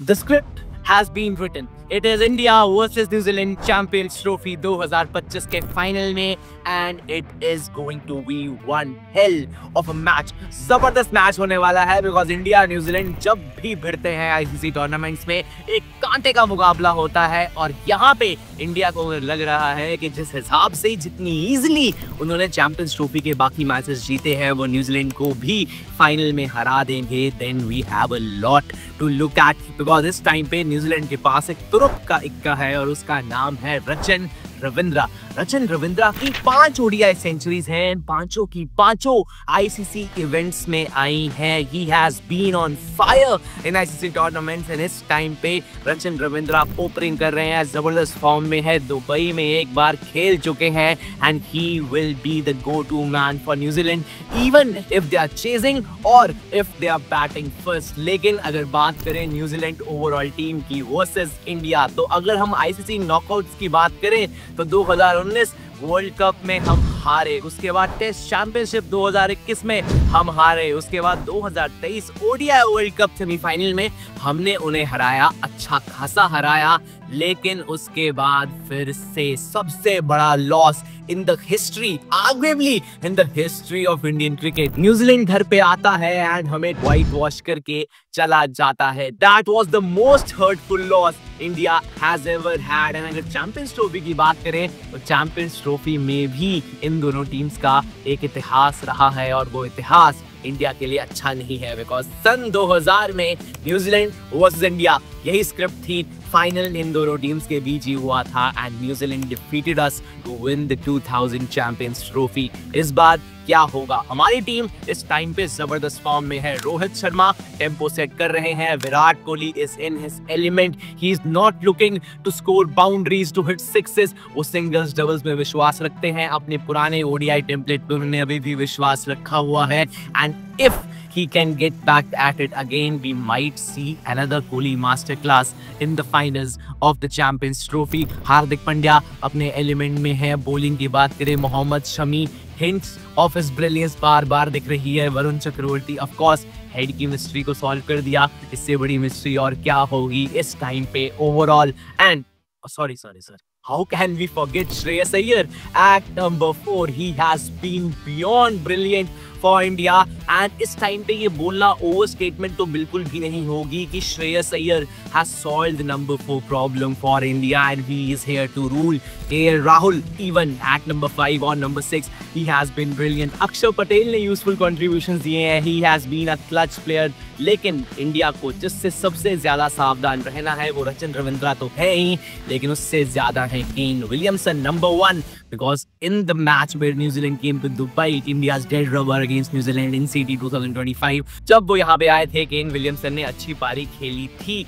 The script has been written. It is India versus New Zealand Champions Trophy 2025 के final में and it is going to be one hell of a match. जबरदस्त match होने वाला है because India और New Zealand जब भी भिड़ते हैं ICC टूर्नामेंट्स में एक कांटे का मुकाबला होता है और यहाँ पे इंडिया को लग रहा है कि जिस हिसाब से जितनी इजीली उन्होंने चैंपियंस ट्रॉफी के बाकी मैचेस जीते हैं वो न्यूजीलैंड को भी फाइनल में हरा देंगे. Then we have a lot to look at because इस टाइम पे न्यूजीलैंड के पास एक तुरुप का इक्का है और उसका नाम है रचन रविंद्रा. रचन रविंद्रा की 5 ओडीआई सेंचुरीज हैं, पांचों की पांचों आईसीसी इवेंट्स में आई हैं. He has been on fire in ICC tournaments and इस टाइम पे रचन रविंद्रा पोपरिंग कर रहे हैं, जबरदस्त फॉर्म में है. दुबई में एक बार खेल चुके हैं and he will be the go to man for New Zealand even if they are chasing और if they are batting first. लेकिन अगर बात करें न्यूजीलैंड ओवरऑल टीम की वर्सेस इंडिया, तो अगर हम आईसीसी नॉकआउट्स की बात करें तो 2019 वर्ल्ड कप में हम हारे, उसके बाद टेस्ट चैंपियनशिप 2021 में हम हारे, उसके बाद 2023 ओडीआई वर्ल्ड कप सेमीफाइनल में हमने उन्हें हराया, अच्छा खासा हराया. लेकिन उसके बाद फिर से सबसे बड़ा loss in the history, arguably in the history of Indian cricket. New Zealand घर पे आता है एंड हमें व्हाइट वॉश करके चला जाता है. That was the most hurtful loss India has ever had. And अगर चैंपियंस ट्रॉफी की बात करें तो चैंपियंस ट्रॉफी में भी इन दोनों टीम्स का एक इतिहास रहा है और वो इतिहास इंडिया के लिए अच्छा नहीं है बिकॉज सन 2000 में न्यूजीलैंड वर्सेस इंडिया यही स्क्रिप्ट थी. फाइनल इन दोनों टीम्स के बीच ही हुआ था and New Zealand defeated us to win the 2000 champions trophy. इस बार क्या होगा? हमारी टीम इस टाइम पे जबरदस्त फॉर्म में है. रोहित शर्मा टेम्पो सेट कर रहे हैं, Virat Kohli is in his element, he is not looking to score boundaries to hit sixes. वो सिंगल्स डबल्स में विश्वास रखते हैं, अपने पुराने ओडीआई टेम्पलेट पे उन्होंने अभी भी विश्वास रखा हुआ है. And if he can get back at it again, we might see another Kohli masterclass in the finals of the Champions Trophy. Hardik Pandya अपने एलिमेंट में है. बॉलिंग की बात करें, Mohammed Shami hints of his brilliance बार बार दिख रही है. Varun Chakravarthy of course head की मिस्ट्री को सॉल्व कर दिया, इससे बड़ी मिस्ट्री और क्या होगी इस टाइम पे overall. And sorry sir, how can we forget Shreyas Iyer at number 4? He has been beyond brilliant for India and इस टाइम पे ये बोलना ओवर स्टेटमेंट तो बिल्कुल भी नहीं होगी कि Shreyas Iyer has solved the number 4 problem for India and he is here to rule. KL Rahul even at number 5 or number 6 he has been brilliant. अक्षर पटेल ने यूजफुल कंट्रीब्यूशंस दिए हैं, he has been a clutch player. लेकिन India को जिससे सबसे ज्यादा सावधान रहना है वो रचन रविंद्रा तो है ही, लेकिन उससे ज्यादा है Kane Williamson number 1 because in the match where New Zealand came to Dubai, India's dead rubber against New Zealand in CT 2025, जब वो यहाँ पे आए थे केन विलियमसन ने अच्छी पारी खेली थी.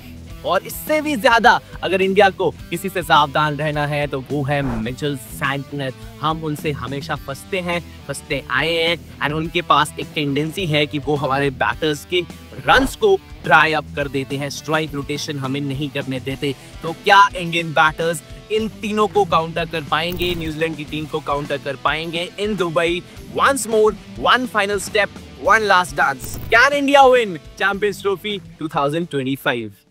और इससे भी ज्यादा अगर इंडिया को किसी से सावधान रहना है तो वो है मिचेल सैंटनर. हम उनसे हमेशा फंसते आए हैं एंड उनके पास एक टेंडेंसी है कि वो हमारे बैटर्स के रन्स को ड्राई अप कर देते हैं, स्ट्राइक रोटेशन हमें नहीं करने देते. तो क्या इंडियन बैटर्स इन तीनों को काउंटर कर पाएंगे, न्यूजीलैंड की टीम को काउंटर कर पाएंगे in Dubai? Once more, one final step, one last dance. Can India win Champions Trophy 2025?